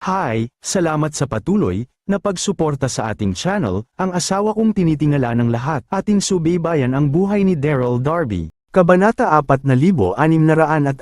Hi, salamat sa patuloy na pagsuporta sa ating channel. Ang asawa kong tinitingala ng lahat. Ating subaybayan ang buhay ni Daryl Darby. Kabanata 4606.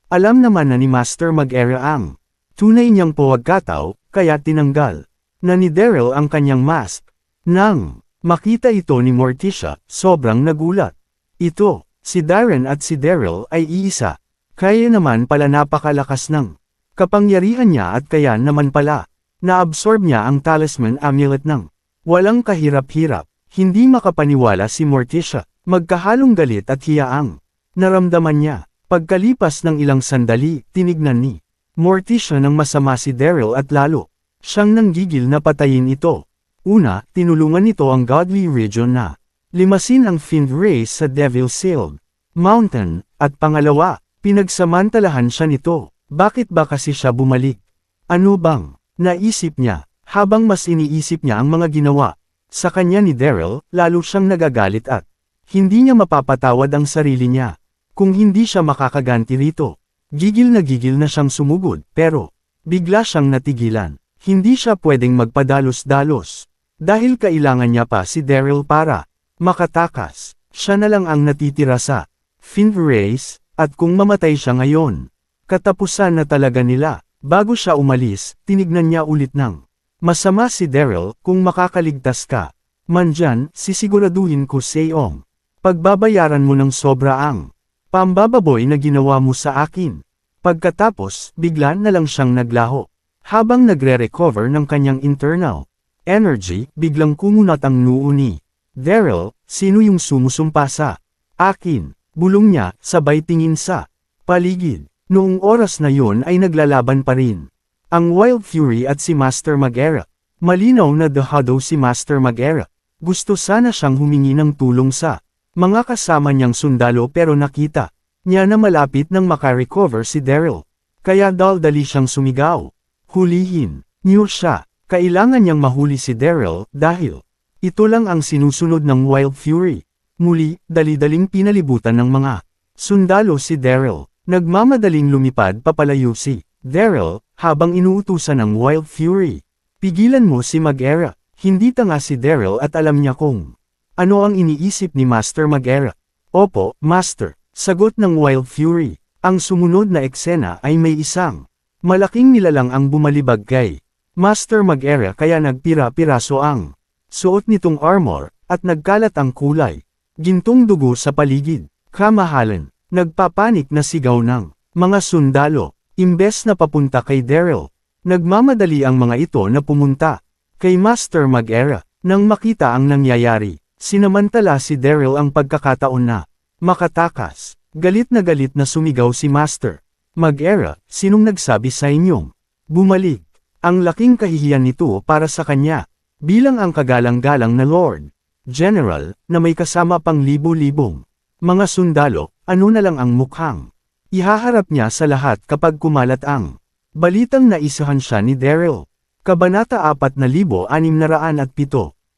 Alam naman na ni Master Mag-era ang tunay niyang pagkatao, kaya tinanggal na ni Daryl ang kanyang mask. Nang makita ito ni Morticia, sobrang nagulat. Ito, si Darren at si Daryl ay iisa. Kaya naman pala napakalakas ng kapangyarihan niya at kaya naman pala, na-absorb niya ang talisman amulet ng walang kahirap-hirap. Hindi makapaniwala si Morticia, magkahalong galit at hiyaang naramdaman niya. Pagkalipas ng ilang sandali, tinignan ni Morticia ng masama si Daryl at lalo siyang nanggigil na patayin ito. Una, tinulungan nito ang Godly Region na limasin ang Fiend Race sa Devil Sealed Mountain, at pangalawa, pinagsamantalahan siya nito. Bakit ba kasi siya bumalik? Ano bang naisip niya? Habang mas iniisip niya ang mga ginawa sa kanya ni Daryl, lalo siyang nagagalit at hindi niya mapapatawad ang sarili niya. Kung hindi siya makakaganti rito, gigil na siyang sumugod, pero bigla siyang natigilan. Hindi siya pwedeng magpadalos-dalos dahil kailangan niya pa si Daryl para makatakas. Siya na lang ang natitira sa Fiend Race, at kung mamatay siya ngayon, katapusan na talaga nila. Bago siya umalis, tinignan niya ulit ng masama si Daryl. Kung makakaligtas ka man dyan, sisiguraduhin ko sa'yong pagbabayaran mo ng sobra ang pambababoy na ginawa mo sa akin. Pagkatapos, bigla na lang siyang naglaho. Habang nagre-recover ng kanyang internal energy, biglang kumunat ang noo ni Daryl. Sino yung sumusumpa sa akin? Bulong niya, sabay tingin sa paligid. Noong oras na yun ay naglalaban pa rin ang Wild Fury at si Master Mag-era. Malinaw na dahado si Master Mag-era. Gusto sana siyang humingi ng tulong sa mga kasama niyang sundalo, pero nakita niya na malapit nang makarecover si Daryl. Kaya dali siyang sumigaw. Hulihin niyo siya. Kailangan niyang mahuli si Daryl dahil ito lang ang sinusunod ng Wild Fury. Muli, dali-daling pinalibutan ng mga sundalo si Daryl. Nagmamadaling lumipad papalayo si Daryl habang inuutusan ng Wild Fury. Pigilan mo si Mag-era. Hindi tanga si Daryl at alam niya kung ano ang iniisip ni Master Mag-era. Opo, Master, sagot ng Wild Fury. Ang sumunod na eksena ay may isang malaking nilalang ang bumalibag kay Master Mag-era, kaya nagpira-piraso ang suot nitong armor, at nagkalat ang kulay gintong dugo sa paligid. Kamahalan. Nagpapanik na sigaw ng mga sundalo. Imbes na papunta kay Daryl, nagmamadali ang mga ito na pumunta kay Master Mag-era. Nang makita ang nangyayari, sinamantala si Daryl ang pagkakataon na makatakas. Galit na sumigaw si Master Mag-era, sinong nagsabi sa inyong bumalik? Ang laking kahihiyan nito para sa kanya, bilang ang kagalang-galang na Lord General, na may kasama pang libo-libong mga sundalo. Ano na lang ang mukhang ihaharap niya sa lahat kapag kumalat ang balitang naisahan siya ni Daryl. Kabanata 4607.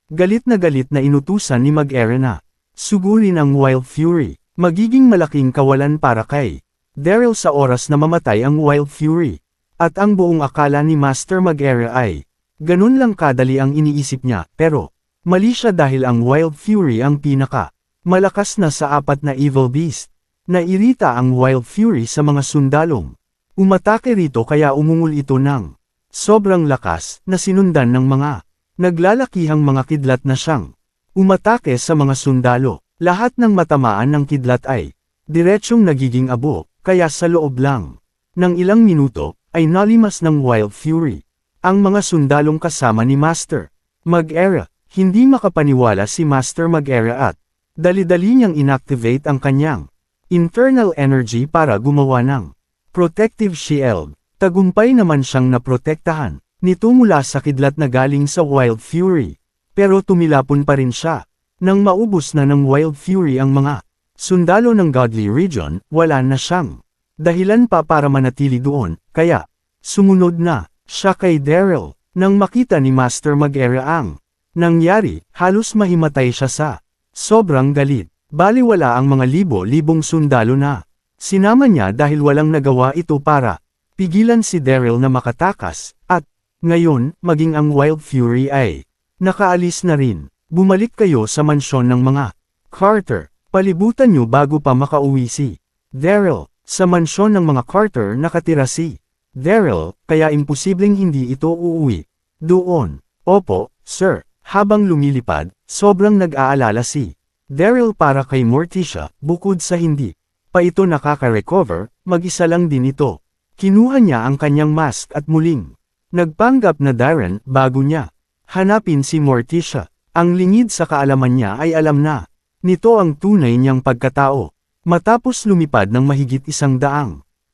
Galit na inutusan ni Mag-era na sugurin ang Wild Fury. Magiging malaking kawalan para kay Daryl sa oras na mamatay ang Wild Fury. At ang buong akala ni Master Mag-era ay ganun lang kadali ang iniisip niya, pero mali siya dahil ang Wild Fury ang pinaka malakas na sa apat na evil beast. Nairita ang Wild Fury sa mga sundalong umatake rito, kaya umungol ito ng sobrang lakas na sinundan ng mga naglalakihang mga kidlat na siyang umatake sa mga sundalo. Lahat ng matamaan ng kidlat ay diretsyong nagiging abo, kaya sa loob lang ng ilang minuto ay nalimas ng Wild Fury ang mga sundalong kasama ni Master Mag-era. Hindi makapaniwala si Master Mag-era at dali-dali niyang inactivate ang kanyang internal energy para gumawa ng protective shield. Tagumpay naman siyang naprotektahan nito mula sa kidlat na galing sa Wild Fury. Pero tumilapon pa rin siya. Nang maubos na ng Wild Fury ang mga sundalo ng Godly Region, wala na siyang dahilan pa para manatili doon, kaya sumunod na siya kay Daryl. Nang makita ni Master Mag-era ang nangyari, halos mahimatay siya sa sobrang galit. Baliwala ang mga libo-libong sundalo na sinama niya dahil walang nagawa ito para Pigilan si Daryl na makatakas, at, ngayon, maging ang Wild Fury ay, nakaalis na rin. Bumalik kayo sa mansyon ng mga Carter. Palibutan nyo bago pa makauwi si Daryl. Sa mansyon ng mga Carter nakatira si Daryl, kaya imposibleng hindi ito uuwi. Doon. Opo, sir. Habang lumilipad, sobrang nag-aalala si Daryl para kay Morticia, bukod sa hindi pa ito nakaka-recover, mag-isa lang din ito. Kinuha niya ang kanyang mask at muling nagpanggap na Darren bago niya hanapin si Morticia. Ang lingid sa kaalaman niya ay alam na nito ang tunay niyang pagkatao. Matapos lumipad ng mahigit 100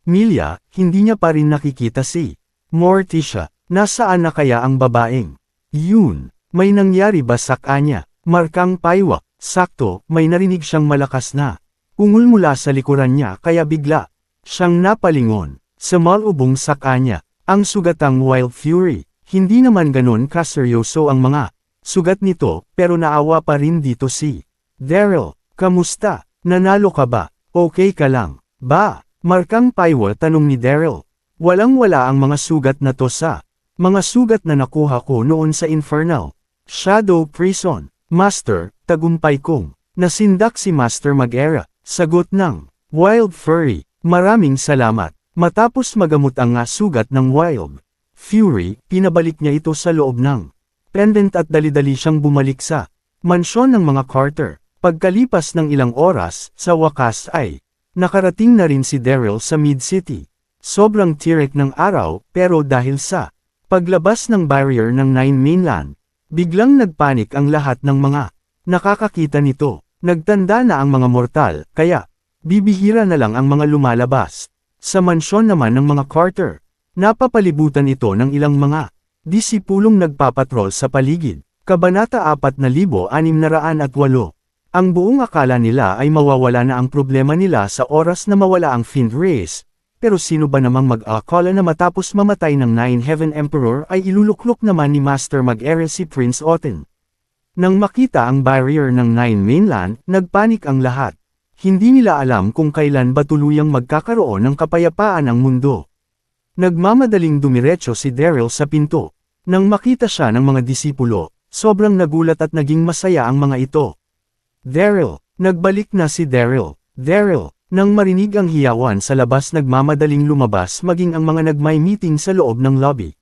milya, hindi niya pa rin nakikita si Morticia. Nasaan na kaya ang babaeng yun? May nangyari ba sa kanya? Markang paywak. Sakto, may narinig siyang malakas na ungol mula sa likuran niya kaya bigla siyang napalingon. Sa malubong sa kanya, ang sugatang Wild Fury. Hindi naman ganon kaseryoso ang mga sugat nito, pero naawa pa rin dito si Daryl. Kamusta? Nanalo ka ba? Okay ka lang ba? Markang paywa tanong ni Daryl. Walang-wala ang mga sugat na to sa mga sugat na nakuha ko noon sa Infernal Shadow Prison. Master, tagumpay kong nasindak si Master Mag-era. Sagot ng Wild Fury. Maraming salamat. Matapos magamot ang sugat ng Wild Fury, pinabalik niya ito sa loob ng pendant at dali-dali siyang bumalik sa mansyon ng mga Carter. Pagkalipas ng ilang oras, sa wakas ay nakarating na rin si Daryl sa Mid-City. Sobrang tirik ng araw, pero dahil sa paglabas ng barrier ng 9 Mainland, biglang nagpanik ang lahat ng mga nakakakita nito. Nagtanda na ang mga mortal, kaya bibihira na lang ang mga lumalabas. Sa mansyon naman ng mga Carter, napapalibutan ito ng ilang mga disipulong nagpapatrol sa paligid. Kabanata 4608. Ang buong akala nila ay mawawala na ang problema nila sa oras na mawala ang Fiend Race, pero sino ba namang mag-akala na matapos mamatay ng Nine Heaven Emperor ay iluluklok naman ni Master Mag-era si Prince Othin. Nang makita ang barrier ng Nine Mainland, nagpanik ang lahat. Hindi nila alam kung kailan ba tuluyang magkakaroon ng kapayapaan ang mundo. Nagmamadaling dumiretso si Daryl sa pinto. Nang makita siya ng mga disipulo, sobrang nagulat at naging masaya ang mga ito. Daryl, nagbalik na si Daryl. Daryl, nang marinig ang hiyawan sa labas nagmamadaling lumabas maging ang mga nagmay-meeting sa loob ng lobby.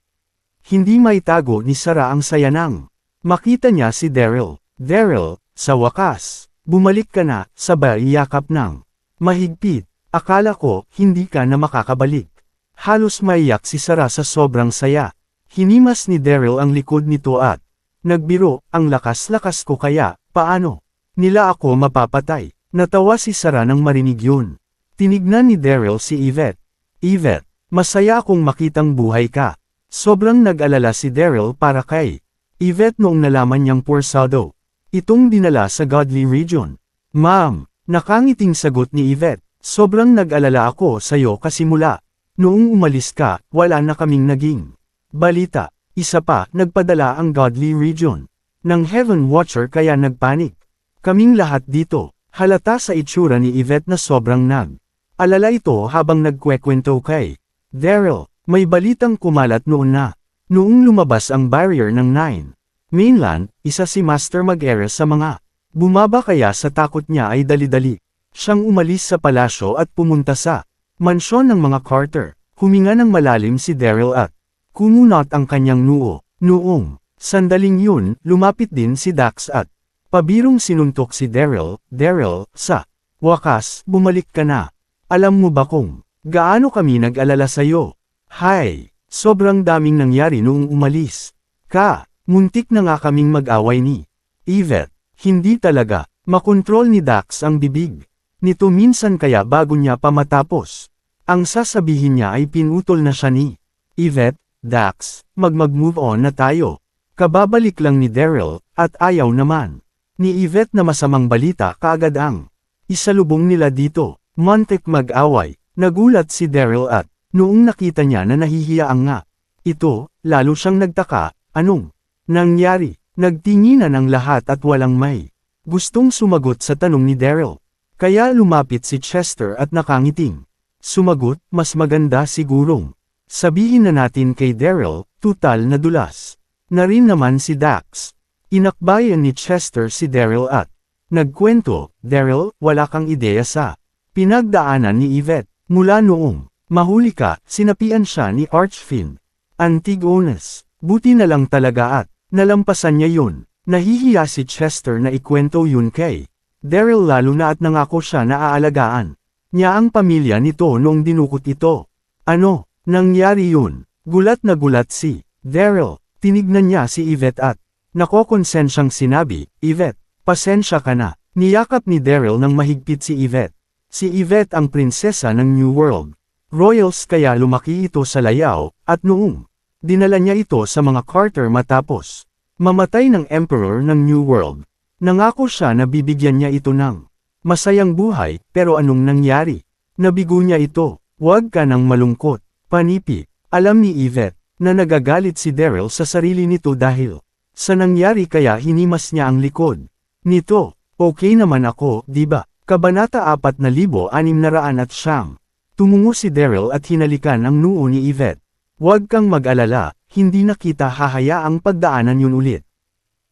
Hindi maitago ni Sarah ang saya nang makita niya si Daryl. Daryl, sa wakas. Bumalik ka na, sabay yakap ng mahigpit. Akala ko, hindi ka na makakabalik. Halos maiyak si Sarah sa sobrang saya. Hinimas ni Daryl ang likod nito at nagbiro, ang lakas-lakas ko kaya, paano nila ako mapapatay? Natawa si Sarah nang marinig yun. Tinignan ni Daryl si Yvette. Yvette, masaya akong makitang buhay ka. Sobrang nag-alala si Daryl para kay Yvette noong nalaman niyang pursado itong dinala sa Godly Region. Ma'am, nakangiting sagot ni Yvette, sobrang nag-alala ako sa'yo kasi mula noong umalis ka, wala na kaming naging balita. Isa pa, nagpadala ang Godly Region ng Heaven Watcher kaya nagpanik kaming lahat dito. Halata sa itsura ni Yvette na sobrang nag-alala ito habang nagkwekwento kay Daryl. May balitang kumalat noon na noong lumabas ang barrier ng 9 Mainland, isa si Master Mag-era sa mga bumaba kaya sa takot niya ay dali-dali siyang umalis sa palasyo at pumunta sa mansyon ng mga Carter. Huminga ng malalim si Daryl at kumunot ang kanyang noo. Noong sandaling yun, lumapit din si Dax at pabirong sinuntok si Daryl. Daryl, sa wakas, bumalik ka na. Alam mo ba kung gaano kami nag-alala sa'yo? Hay, sobrang daming nangyari noong umalis ka. Muntik na nga kaming mag-away ni Yvette. Hindi talaga makontrol ni Dax ang bibig nito minsan kaya bago niya pa matapos ang sasabihin niya ay pinutol na siya ni Yvette. Dax, mag-move on na tayo. Kababalik lang ni Daryl, at ayaw naman ni Yvette na masamang balita kaagad ang isalubong nila dito. Muntik mag-away. Nagulat si Daryl at noong nakita niya na nahihiyaan nga ito, lalo siyang nagtaka. Anong nangyari? Nagtinginan ang lahat at walang may gustong sumagot sa tanong ni Daryl. Kaya lumapit si Chester at nakangiting sumagot, mas maganda sigurong Sabihin na natin kay Daryl, tutal na dulas. Na rin naman si Dax. Inakbayan ni Chester si Daryl at nagkwento, Daryl, wala kang ideya sa pinagdaanan ni Yvette. Mula noong mahuli ka, sinapian siya ni Archfiend Antigonus. Buti na lang talaga at nalampasan niya yun. Nahihiya si Chester na ikwento yun kay Daryl lalo na at nangako siya na aalagaan niya ang pamilya nito noong dinukot ito. Ano, nangyari yun? Gulat na gulat si Daryl. Tinignan niya si Yvette at nakokonsensyang sinabi, Yvette, pasensya ka na. Niyakap ni Daryl ng mahigpit si Yvette. Si Yvette ang prinsesa ng New World Royals kaya lumaki ito sa layaw, at noong dinala niya ito sa mga Carter matapos mamatay ng Emperor ng New World. Nangako siya na bibigyan niya ito ng masayang buhay, pero anong nangyari? Nabigo niya ito. Huwag ka nang malungkot. Panipi. Alam ni Yvette na nagagalit si Daryl sa sarili nito dahil sa nangyari kaya hinimas niya ang likod nito. Okay naman ako, diba? Kabanata 4,609. Tumungo si Daryl at hinalikan ang noo ni Yvette. Huwag kang mag-alala, hindi na kita hahayaang pagdaanan yun ulit.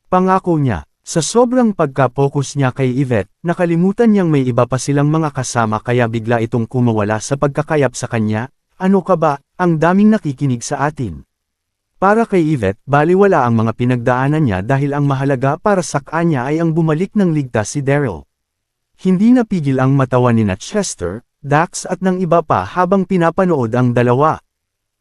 Pangako niya. Sa sobrang pagka-focus niya kay Yvette, nakalimutan niyang may iba pa silang mga kasama kaya bigla itong kumawala sa pagkakayap sa kanya. Ano ka ba, ang daming nakikinig sa atin. Para kay Yvette, baliwala ang mga pinagdaanan niya dahil ang mahalaga para sa kanya ay ang bumalik ng ligtas si Daryl. Hindi napigil ang matawa ni Chester, Dax at ng iba pa habang pinapanood ang dalawa.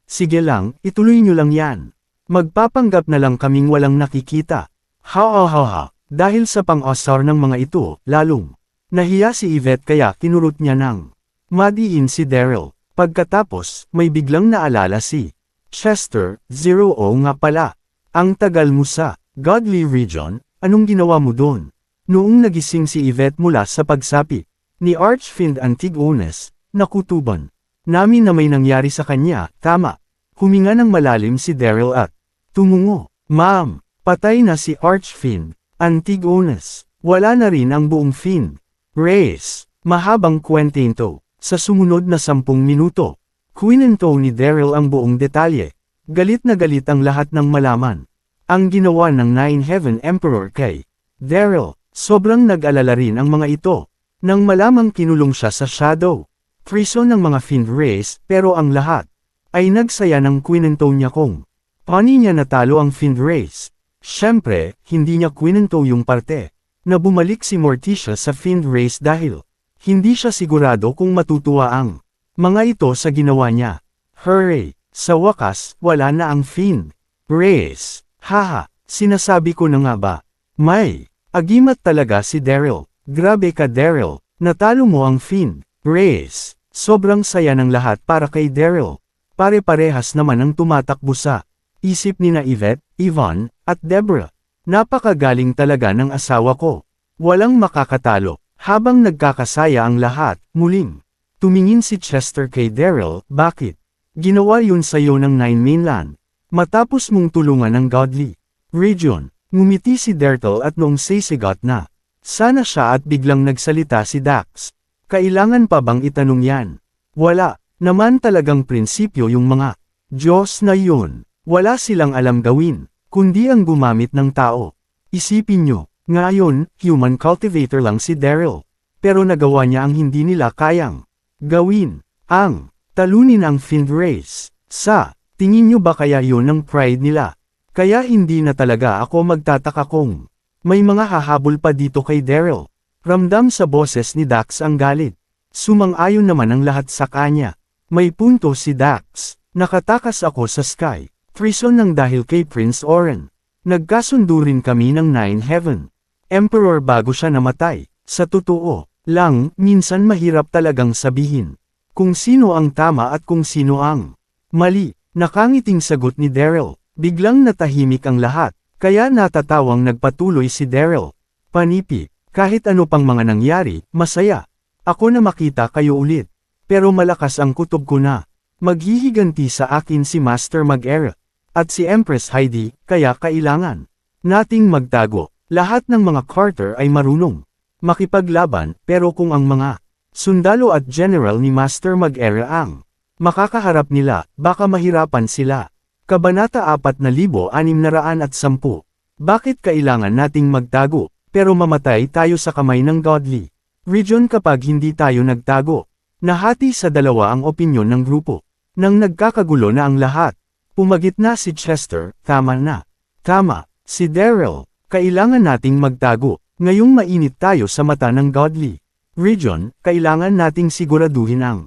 Sige lang, ituloy niyo lang yan. Magpapanggap na lang kaming walang nakikita. Ha. Dahil sa pang-asar ng mga ito, lalong nahiya si Yvette kaya kinurot niya ng madiin si Daryl. Pagkatapos, may biglang naalala si Chester, 0 nga pala. Ang tagal mo sa Godly Region, anong ginawa mo doon? Noong nagising si Yvette mula sa pagsapi ni Archfiend Antigonus, nakutuban namin na may nangyari sa kanya, tama. Huminga ng malalim si Daryl at tumungo. Ma'am, patay na si Archfiend Antigonus. Wala na rin ang buong Fiend Race. Mahabang kwentento. Sa sumunod na 10 minuto, kwinento ni Daryl ang buong detalye. Galit na galit ang lahat ng malaman ang ginawa ng Nine Heaven Emperor kay Daryl. Sobrang nag-alala rin ang mga ito nang malamang kinulong siya sa Shadow Prison ng mga Fiend Race, pero ang lahat ay nagsaya ng kwinento niya kung paano niya natalo ang Fiend Race. Siyempre, hindi niya kwinento yung parte na bumalik si Morticia sa Fiend Race dahil hindi siya sigurado kung matutuwa ang mga ito sa ginawa niya. Hooray! Sa wakas, wala na ang Fiend Race. Haha, sinasabi ko na nga ba? May agimat talaga si Daryl. Grabe ka Daryl, natalo mo ang Fiend Race. Sobrang saya ng lahat para kay Daryl. Pare-parehas naman ang tumatakbo sa isip ni na Yvette, Yvonne, at Deborah. Napakagaling talaga ng asawa ko. Walang makakatalo. Habang nagkakasaya ang lahat, muling tumingin si Chester kay Daryl, bakit? Ginawa yun sa'yo ng Nine Mainland. Matapos mong tulungan ng Godly Region, ngumiti si Daryl at noong sisigot na sana siya at biglang nagsalita si Dax. Kailangan pa bang itanong yan? Wala, naman talagang prinsipyo yung mga Diyos na yun. Wala silang alam gawin, kundi ang gumamit ng tao. Isipin nyo, ngayon, human cultivator lang si Daryl. Pero nagawa niya ang hindi nila kayang gawin. Ang talunin ang Fiend Race. Sa tingin nyo ba kaya yun ang pride nila? Kaya hindi na talaga ako magtataka kung may mga hahabol pa dito kay Daryl. Ramdam sa boses ni Dax ang galit. Sumang-ayon naman ang lahat sa kanya. May punto si Dax. Nakatakas ako sa Sky Prison ng dahil kay Prince Oren. Nagkasundo rin kami ng Nine Heaven Emperor bago siya namatay. Sa totoo lang, minsan mahirap talagang sabihin kung sino ang tama at kung sino ang mali. Nakangiting sagot ni Daryl. Biglang natahimik ang lahat, kaya natatawang nagpatuloy si Daryl. Panipi, kahit ano pang mga nangyari, masaya ako na makita kayo ulit. Pero malakas ang kutob ko na maghihiganti sa akin si Master Mag-era at si Empress Heidi, kaya kailangan nating magtago. Lahat ng mga Carter ay marunong makipaglaban, pero kung ang mga sundalo at general ni Master Mag-era ang Makakaharap nila, baka mahirapan sila. Kabanata 4610. Bakit kailangan nating magtago, pero mamatay tayo sa kamay ng godly? Region kapag hindi tayo nagtago. Nahati sa dalawa ang opinyon ng grupo. Nang nagkakagulo na ang lahat, pumagitna si Chester, tama na. Tama, si Daryl, kailangan nating magtago, ngayong mainit tayo sa mata ng godly. Region, kailangan nating siguraduhin ang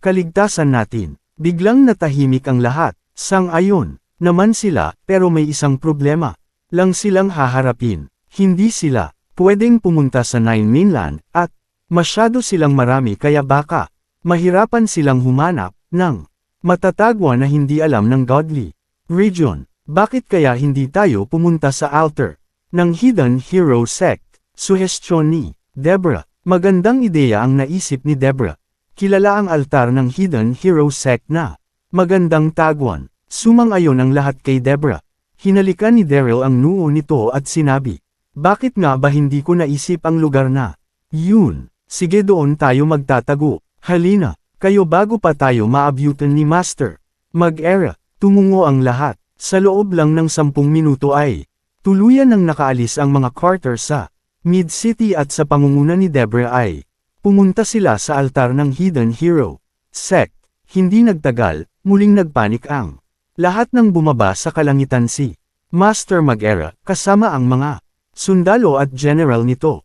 kaligtasan natin. Biglang natahimik ang lahat, sang-ayon naman sila, pero may isang problema. Lang silang haharapin, hindi sila pwedeng pumunta sa Nine Mainland, at masyado silang marami kaya baka mahirapan silang humanap ng matatagwa na hindi alam ng godly. Region, bakit kaya hindi tayo pumunta sa altar ng Hidden Hero Sect? Suhestyon ni Deborah. Magandang ideya ang naisip ni Deborah. Kilala ang altar ng Hidden Hero Sect na magandang tagwan. Sumang-ayon ang lahat kay Deborah. Hinalikan ni Daryl ang noo nito at sinabi, bakit nga ba hindi ko naisip ang lugar na yun? Sige, doon tayo magtatago. Halina, kayo bago pa tayo maabyutan ni Master Mag-era. Tumungo ang lahat. Sa loob lang ng 10 minuto ay tuluyan nang nakaalis ang mga Carter sa Mid-City at sa pangunguna ni Deborah ay pumunta sila sa altar ng Hidden Hero Sect. Hindi nagtagal, muling nagpanik ang lahat ng bumaba sa kalangitan si Master Mag-era kasama ang mga sundalo at general nito.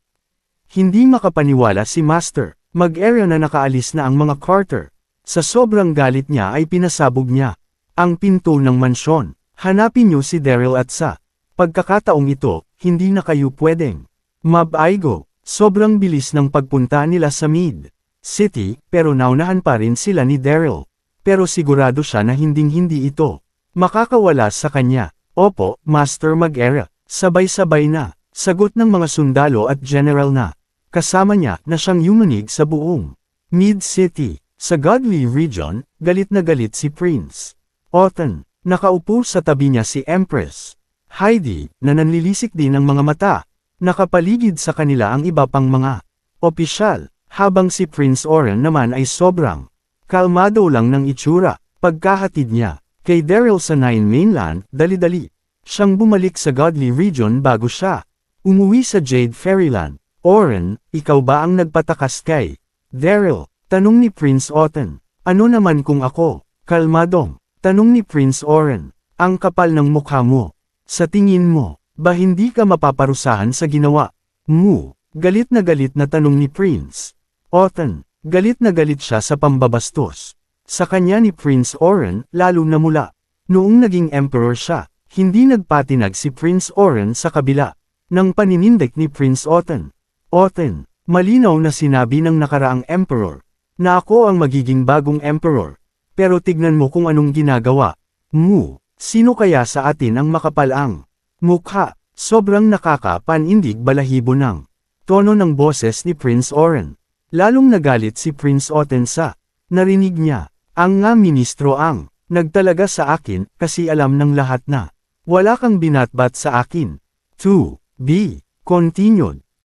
Hindi makapaniwala si Master Mag-era na nakaalis na ang mga Carter. Sa sobrang galit niya ay pinasabog niya ang pinto ng mansyon. Hanapin niyo si Daryl at sa pagkakataong ito, hindi na kayo pwedeng mabaigo. Sobrang bilis ng pagpunta nila sa Mid-City, pero naunahan pa rin sila ni Daryl. Pero sigurado siya na hinding-hindi ito makakawala sa kanya. Opo, Master Mag-era, sabay-sabay na, sagot ng mga sundalo at general na kasama niya na siyang yumanig sa buong Mid-City. Sa Godly Region, galit na galit si Prince Otton. Nakaupo sa tabi niya si Empress Heidi, na nanlilisik din ng mga mata. Nakapaligid sa kanila ang iba pang mga opisyal, habang si Prince Oren naman ay sobrang kalmado lang ng itsura. Pagkahatid niya kay Daryl sa Nine Mainland, dali-dali siyang bumalik sa Godly Region bago siya umuwi sa Jade Fairyland. Oren, ikaw ba ang nagpatakas kay Daryl? Tanong ni Prince Otton. Ano naman kung ako? Kalmadong tanong ni Prince Oren. Ang kapal ng mukha mo. Sa tingin mo, ba hindi ka mapaparusahan sa ginawa mo? Galit na tanong ni Prince Otton. Galit na galit siya sa pambabastos sa kanya ni Prince Oren, lalo na mula noong naging emperor siya. Hindi nagpatinag si Prince Oren sa kabila ng paninindik ni Prince Otton. Otton, malinaw na sinabi ng nakaraang emperor na ako ang magiging bagong emperor. Pero tignan mo kung anong ginagawa mo. Sino kaya sa atin ang makapal ang mukha? Sobrang nakakapanindig balahibo ng tono ng boses ni Prince Oren. Lalong nagalit si Prince Otton sa narinig niya. Ang nga ministro ang nagtalaga sa akin kasi alam ng lahat na wala kang binatbat sa akin. To be continued.